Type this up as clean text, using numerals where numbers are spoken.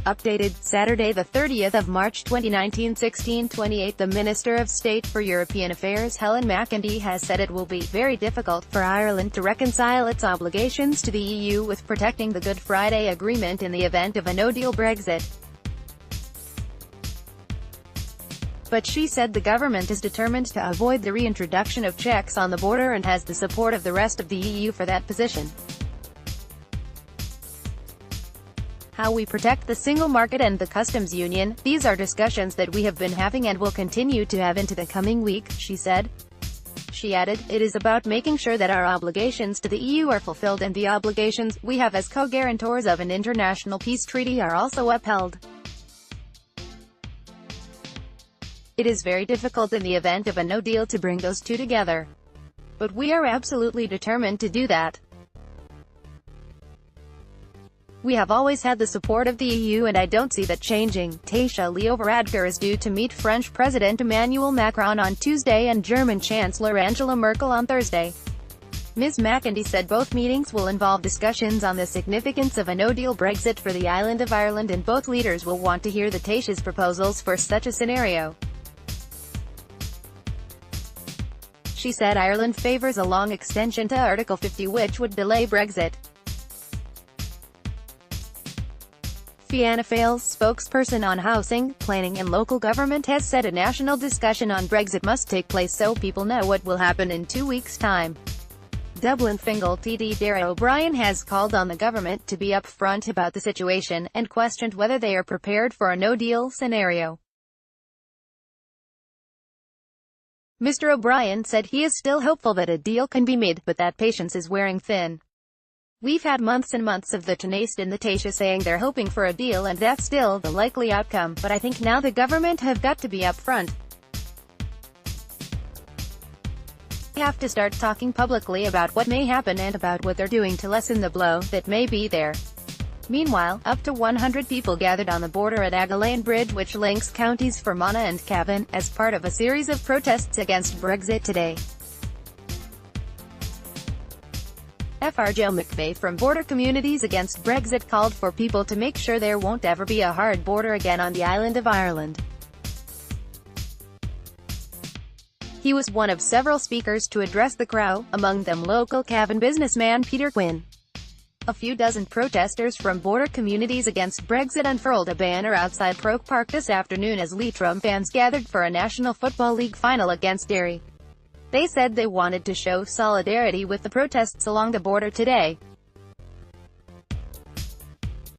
Updated, Saturday the 30th of March 2019 16:28. The Minister of State for European Affairs Helen McEntee has said it will be very difficult for Ireland to reconcile its obligations to the EU with protecting the Good Friday Agreement in the event of a no-deal Brexit. But she said the government is determined to avoid the reintroduction of checks on the border and has the support of the rest of the EU for that position. How we protect the single market and the customs union, these are discussions that we have been having and will continue to have into the coming week, she said. She added, it is about making sure that our obligations to the EU are fulfilled and the obligations we have as co-guarantors of an international peace treaty are also upheld. It is very difficult in the event of a no deal to bring those two together. But we are absolutely determined to do that. We have always had the support of the EU and I don't see that changing. Taoiseach Leo Varadkar is due to meet French President Emmanuel Macron on Tuesday and German Chancellor Angela Merkel on Thursday. Ms. McEntee said both meetings will involve discussions on the significance of a no-deal Brexit for the island of Ireland and both leaders will want to hear the Taoiseach's proposals for such a scenario. She said Ireland favours a long extension to Article 50 which would delay Brexit. Fianna Fáil's spokesperson on housing, planning and local government has said a national discussion on Brexit must take place so people know what will happen in 2 weeks' time. Dublin Fingal TD Darragh O'Brien has called on the government to be upfront about the situation, and questioned whether they are prepared for a no-deal scenario. Mr. O'Brien said he is still hopeful that a deal can be made, but that patience is wearing thin. We've had months and months of the Taoiseach and the Taoiseach saying they're hoping for a deal and that's still the likely outcome, but I think now the government have got to be upfront. They have to start talking publicly about what may happen and about what they're doing to lessen the blow that may be there. Meanwhile, up to 100 people gathered on the border at Agglane Bridge which links counties Fermanagh and Cavan, as part of a series of protests against Brexit today. Fr Joe McVeigh from Border Communities Against Brexit called for people to make sure there won't ever be a hard border again on the island of Ireland. He was one of several speakers to address the crowd, among them local Cavan businessman Peter Quinn. A few dozen protesters from Border Communities Against Brexit unfurled a banner outside Croke Park this afternoon as Leitrim fans gathered for a National Football League final against Derry. They said they wanted to show solidarity with the protests along the border today.